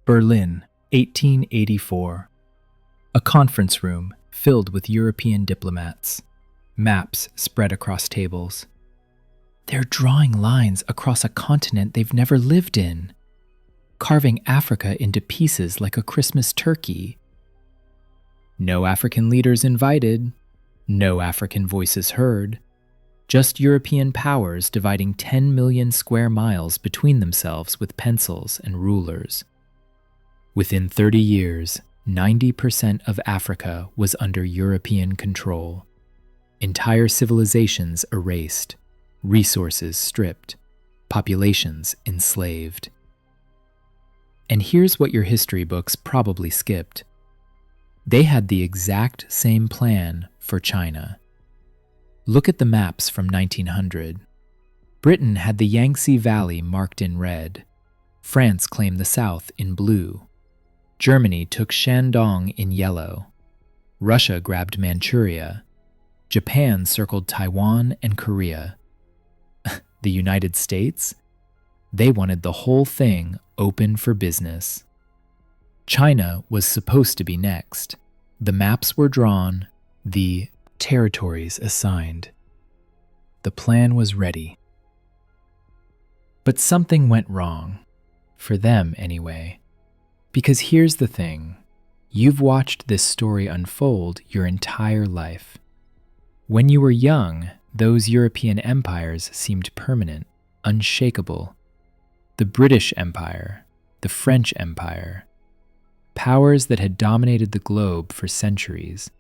Berlin, 1884. A conference room filled with European diplomats. Maps spread across tables. They're drawing lines across a continent they've never lived in, carving Africa into pieces like a Christmas turkey. No African leaders invited, no African voices heard, just European powers dividing 10 million square miles between themselves with pencils and rulers. Within 30 years, 90% of Africa was under European control. Entire civilizations erased, resources stripped, populations enslaved. And here's what your history books probably skipped. They had the exact same plan for China. Look at the maps from 1900. Britain had the Yangtze Valley marked in red. France claimed the south in blue. Germany took Shandong in yellow. Russia grabbed Manchuria. Japan circled Taiwan and Korea. The United States? They wanted the whole thing open for business. China was supposed to be next. The maps were drawn, the territories assigned. The plan was ready. But something went wrong. For them, anyway. Because here's the thing. You've watched this story unfold your entire life. When you were young, those European empires seemed permanent, unshakable. The British Empire, the French Empire, powers that had dominated the globe for centuries.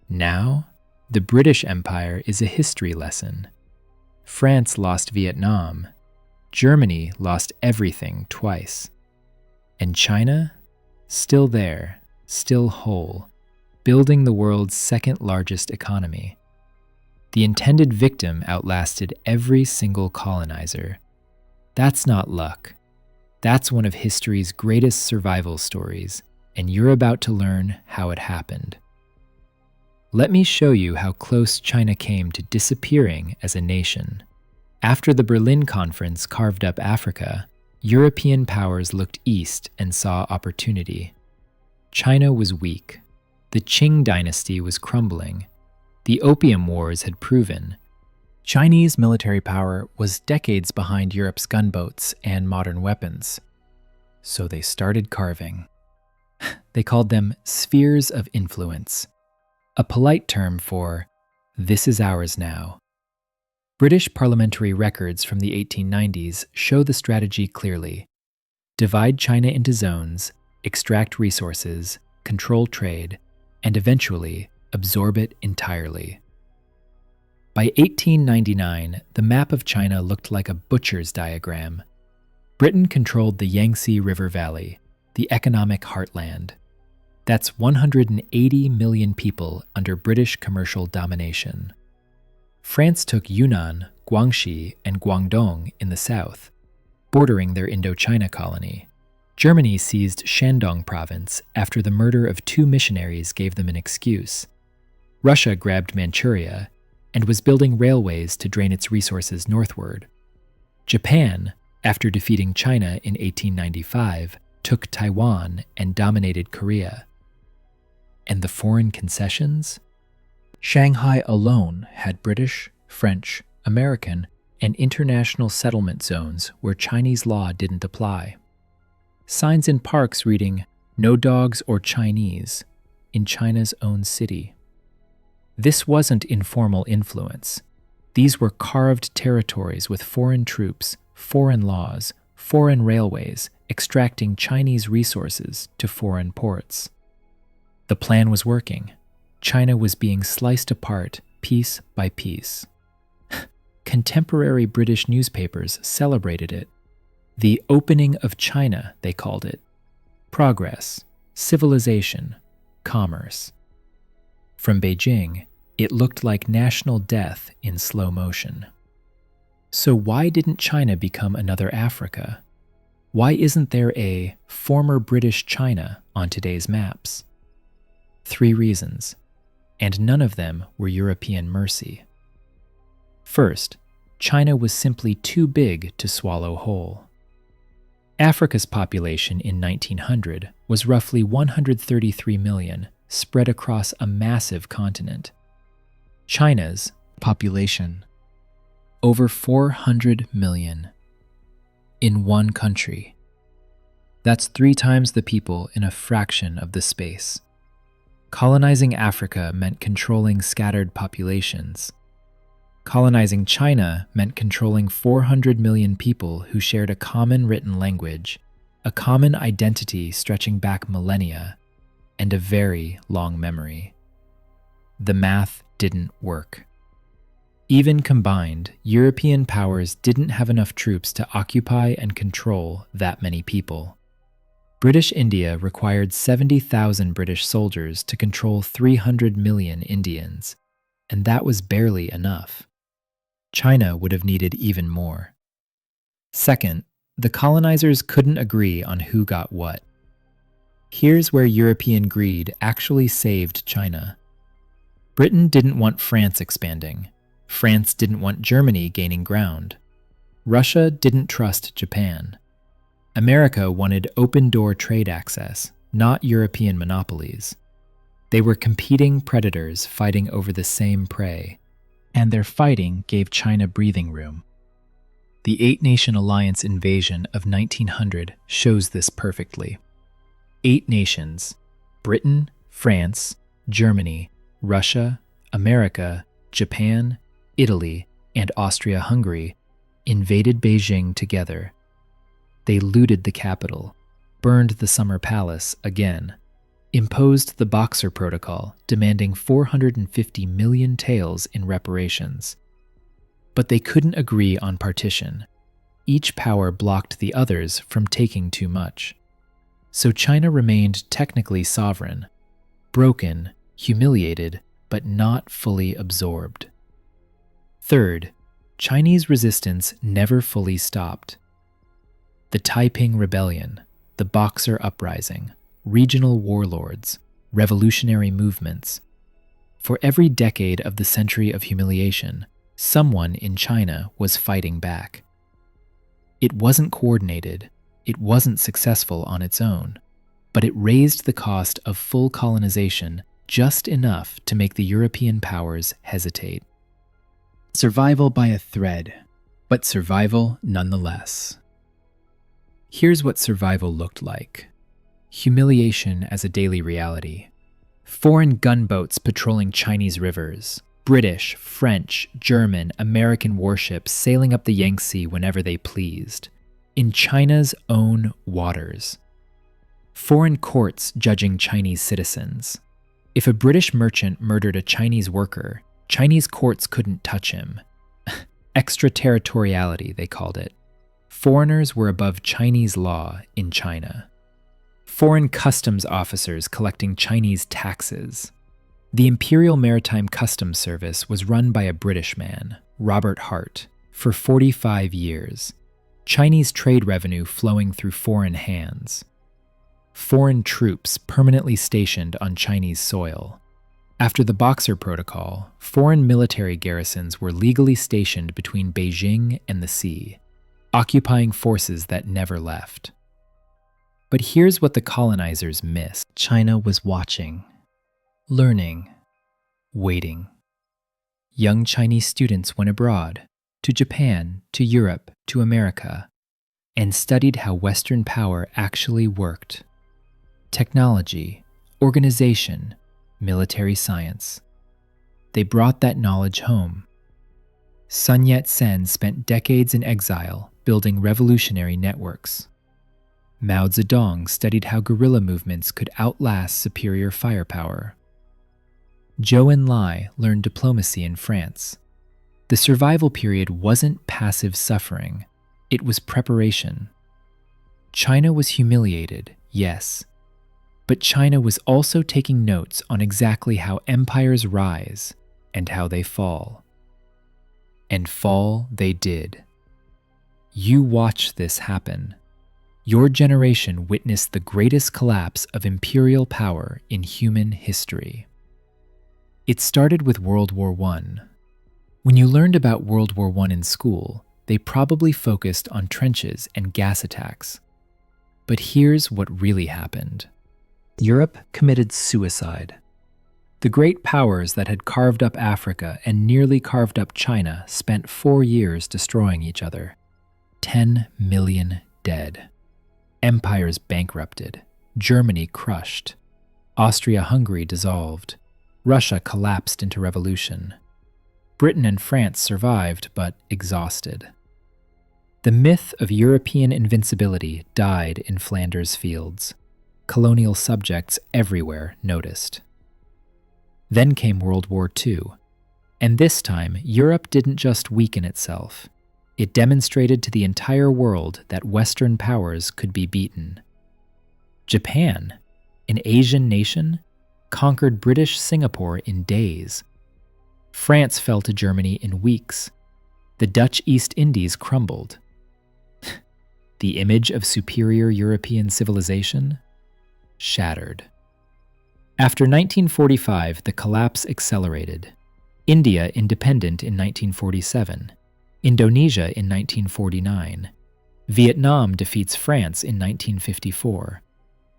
Now, the British Empire is a history lesson. France lost Vietnam. Germany lost everything twice. And China? Still there, still whole, building the world's second largest economy. The intended victim outlasted every single colonizer. That's not luck. That's one of history's greatest survival stories, and you're about to learn how it happened. Let me show you how close China came to disappearing as a nation. After the Berlin Conference carved up Africa, European powers looked east and saw opportunity. China was weak. The Qing dynasty was crumbling. The Opium Wars had proven. Chinese military power was decades behind Europe's gunboats and modern weapons. So they started carving. They called them spheres of influence, a polite term for, "This is ours now." British parliamentary records from the 1890s show the strategy clearly. Divide China into zones, extract resources, control trade, and eventually absorb it entirely. By 1899, the map of China looked like a butcher's diagram. Britain controlled the Yangtze River Valley, the economic heartland. That's 180 million people under British commercial domination. France took Yunnan, Guangxi, and Guangdong in the south, bordering their Indochina colony. Germany seized Shandong province after the murder of 2 missionaries gave them an excuse. Russia grabbed Manchuria and was building railways to drain its resources northward. Japan, after defeating China in 1895, took Taiwan and dominated Korea. And the foreign concessions? Shanghai alone had British, French, American, and international settlement zones where Chinese law didn't apply. Signs in parks reading, "No dogs or Chinese," in China's own city. This wasn't informal influence. These were carved territories with foreign troops, foreign laws, foreign railways, extracting Chinese resources to foreign ports. The plan was working. China was being sliced apart piece by piece. Contemporary British newspapers celebrated it. The opening of China, they called it. Progress, civilization, commerce. From Beijing, it looked like national death in slow motion. So why didn't China become another Africa? Why isn't there a former British China on today's maps? 3 reasons, and none of them were European mercy. First, China was simply too big to swallow whole. Africa's population in 1900 was roughly 133 million, spread across a massive continent. China's population, over 400 million, in one country. That's 3 times the people in a fraction of the space. Colonizing Africa meant controlling scattered populations. Colonizing China meant controlling 400 million people who shared a common written language, a common identity stretching back millennia, and a very long memory. The math didn't work. Even combined, European powers didn't have enough troops to occupy and control that many people. British India required 70,000 British soldiers to control 300 million Indians, and that was barely enough. China would have needed even more. Second, the colonizers couldn't agree on who got what. Here's where European greed actually saved China. Britain didn't want France expanding. France didn't want Germany gaining ground. Russia didn't trust Japan. America wanted open-door trade access, not European monopolies. They were competing predators fighting over the same prey, and their fighting gave China breathing room. The Eight-Nation Alliance invasion of 1900 shows this perfectly. 8 nations: Britain, France, Germany, Russia, America, Japan, Italy, and Austria-Hungary invaded Beijing together. They looted the capital, burned the Summer Palace again, imposed the Boxer Protocol, demanding 450 million taels in reparations. But they couldn't agree on partition. Each power blocked the others from taking too much. So China remained technically sovereign, broken, humiliated, but not fully absorbed. Third, Chinese resistance never fully stopped. The Taiping Rebellion, the Boxer Uprising, regional warlords, revolutionary movements. For every decade of the century of humiliation, someone in China was fighting back. It wasn't coordinated, it wasn't successful on its own, but it raised the cost of full colonization just enough to make the European powers hesitate. Survival by a thread, but survival nonetheless. Here's what survival looked like. Humiliation as a daily reality. Foreign gunboats patrolling Chinese rivers. British, French, German, American warships sailing up the Yangtze whenever they pleased. In China's own waters. Foreign courts judging Chinese citizens. If a British merchant murdered a Chinese worker, Chinese courts couldn't touch him. Extraterritoriality, they called it. Foreigners were above Chinese law in China. Foreign customs officers collecting Chinese taxes. The Imperial Maritime Customs Service was run by a British man, Robert Hart, for 45 years. Chinese trade revenue flowing through foreign hands. Foreign troops permanently stationed on Chinese soil. After the Boxer Protocol, foreign military garrisons were legally stationed between Beijing and the sea, occupying forces that never left. But here's what the colonizers missed. China was watching, learning, waiting. Young Chinese students went abroad, to Japan, to Europe, to America, and studied how Western power actually worked. Technology, organization, military science. They brought that knowledge home. Sun Yat-sen spent decades in exile building revolutionary networks. Mao Zedong studied how guerrilla movements could outlast superior firepower. Zhou Enlai learned diplomacy in France. The survival period wasn't passive suffering, it was preparation. China was humiliated, yes, but China was also taking notes on exactly how empires rise and how they fall. And fall they did. You watched this happen. Your generation witnessed the greatest collapse of imperial power in human history. It started with World War I. When you learned about World War I in school, they probably focused on trenches and gas attacks. But here's what really happened. Europe committed suicide. The great powers that had carved up Africa and nearly carved up China spent 4 years destroying each other. 10 million dead. Empires bankrupted. Germany crushed. Austria-Hungary dissolved. Russia collapsed into revolution. Britain and France survived, but exhausted. The myth of European invincibility died in Flanders fields. Colonial subjects everywhere noticed. Then came World War II, and this time Europe didn't just weaken itself. It demonstrated to the entire world that Western powers could be beaten. Japan, an Asian nation, conquered British Singapore in days. France fell to Germany in weeks. The Dutch East Indies crumbled. The image of superior European civilization shattered. After 1945, the collapse accelerated. India independent in 1947. Indonesia in 1949. Vietnam defeats France in 1954.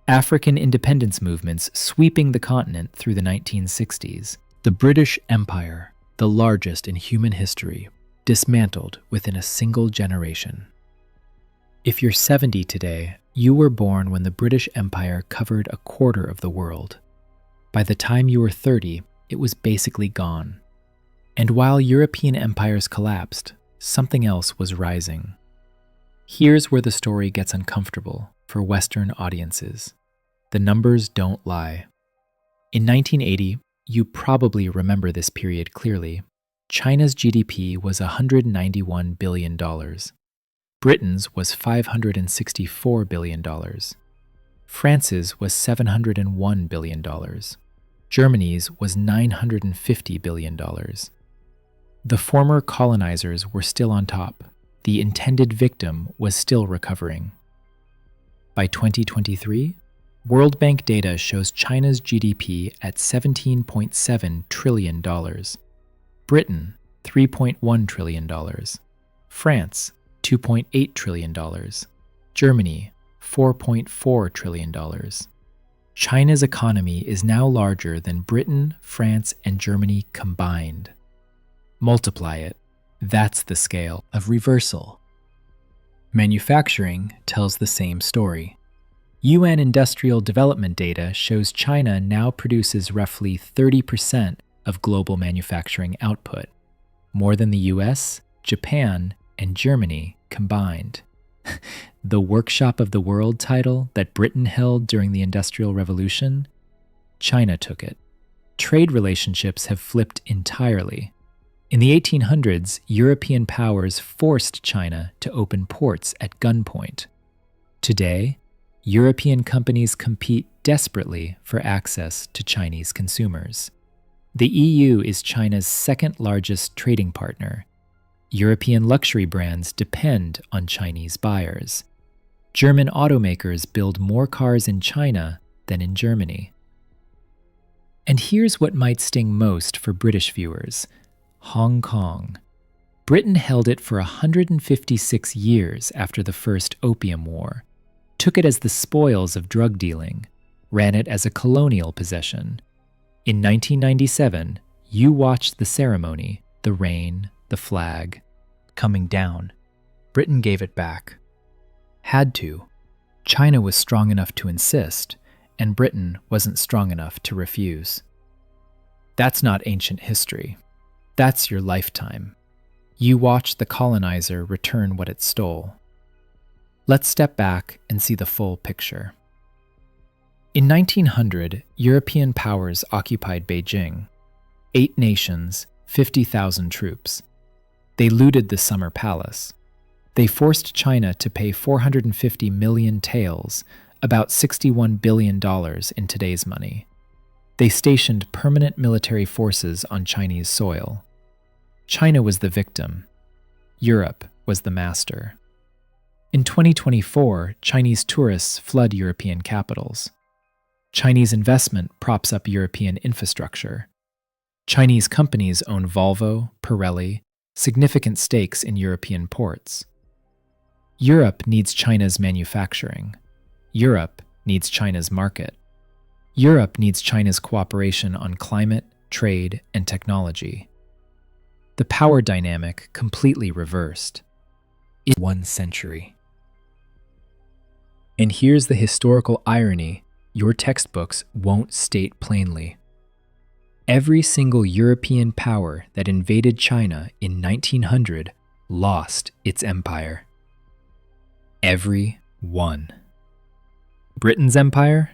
African independence movements sweeping the continent through the 1960s. The British Empire, the largest in human history, dismantled within a single generation. If you're 70 today, you were born when the British Empire covered a quarter of the world. By the time you were 30, it was basically gone. And while European empires collapsed, something else was rising. Here's where the story gets uncomfortable for Western audiences. The numbers don't lie. In 1980, you probably remember this period clearly, China's GDP was $191 billion. Britain's was $564 billion. France's was $701 billion. Germany's was $950 billion. The former colonizers were still on top. The intended victim was still recovering. By 2023, World Bank data shows China's GDP at $17.7 trillion. Britain, $3.1 trillion. France, $2.8 trillion. Germany, $4.4 trillion. China's economy is now larger than Britain, France, and Germany combined. Multiply it. That's the scale of reversal. Manufacturing tells the same story. UN industrial development data shows China now produces roughly 30% of global manufacturing output, more than the US, Japan, and Germany combined. The Workshop of the World title that Britain held during the Industrial Revolution, China took it. Trade relationships have flipped entirely. In the 1800s, European powers forced China to open ports at gunpoint. Today, European companies compete desperately for access to Chinese consumers. The EU is China's second largest trading partner. European luxury brands depend on Chinese buyers. German automakers build more cars in China than in Germany. And here's what might sting most for British viewers: Hong Kong. Britain held it for 156 years after the First Opium War, took it as the spoils of drug dealing, ran it as a colonial possession. In 1997, you watched the ceremony, the rain, the flag, coming down. Britain gave it back. Had to. China was strong enough to insist, and Britain wasn't strong enough to refuse. That's not ancient history. That's your lifetime. You watched the colonizer return what it stole. Let's step back and see the full picture. In 1900, European powers occupied Beijing. 8 nations, 50,000 troops. They looted the Summer Palace. They forced China to pay 450 million taels, about $61 billion in today's money. They stationed permanent military forces on Chinese soil. China was the victim. Europe was the master. In 2024, Chinese tourists flood European capitals. Chinese investment props up European infrastructure. Chinese companies own Volvo, Pirelli, significant stakes in European ports. Europe needs China's manufacturing. Europe needs China's market. Europe needs China's cooperation on climate, trade, and technology. The power dynamic completely reversed in 1 century. And here's the historical irony your textbooks won't state plainly. Every single European power that invaded China in 1900 lost its empire. Every one. Britain's empire?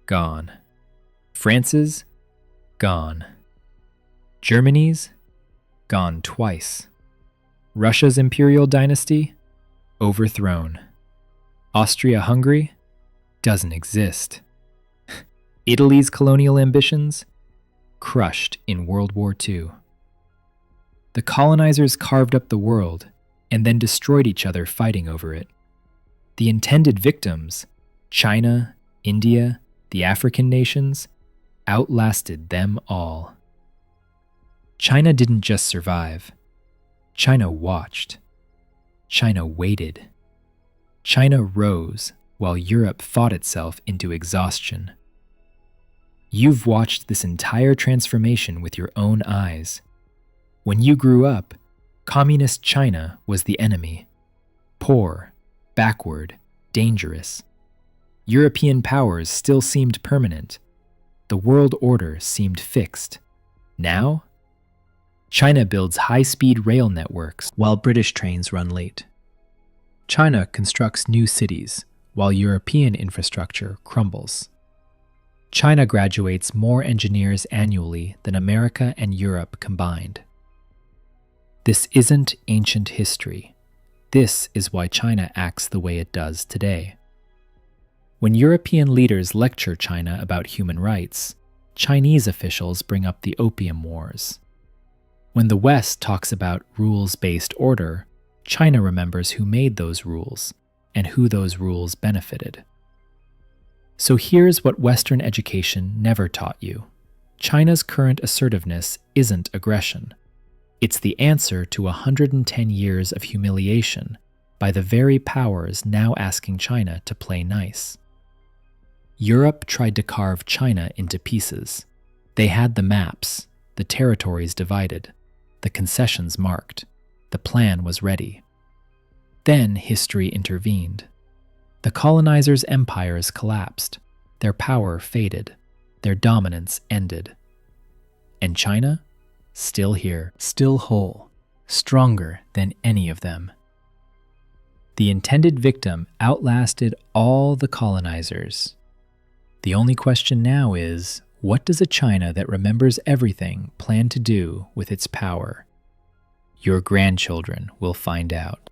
Gone. France's? Gone. Germany's? Gone twice. Russia's imperial dynasty? Overthrown. Austria-Hungary? Doesn't exist. Italy's colonial ambitions? Crushed in World War II. The colonizers carved up the world and then destroyed each other fighting over it. The intended victims, China, India, the African nations, outlasted them all. China didn't just survive. China watched. China waited. China rose while Europe fought itself into exhaustion. You've watched this entire transformation with your own eyes. When you grew up, communist China was the enemy. Poor, backward, dangerous. European powers still seemed permanent. The world order seemed fixed. Now, China builds high-speed rail networks while British trains run late. China constructs new cities while European infrastructure crumbles. China graduates more engineers annually than America and Europe combined. This isn't ancient history. This is why China acts the way it does today. When European leaders lecture China about human rights, Chinese officials bring up the Opium Wars. When the West talks about rules-based order, China remembers who made those rules and who those rules benefited. So here's what Western education never taught you. China's current assertiveness isn't aggression. It's the answer to 110 years of humiliation by the very powers now asking China to play nice. Europe tried to carve China into pieces. They had the maps, the territories divided, the concessions marked. The plan was ready. Then history intervened. The colonizers' empires collapsed. Their power faded. Their dominance ended. And China? Still here, still whole, stronger than any of them. The intended victim outlasted all the colonizers. The only question now is, what does a China that remembers everything plan to do with its power? Your grandchildren will find out.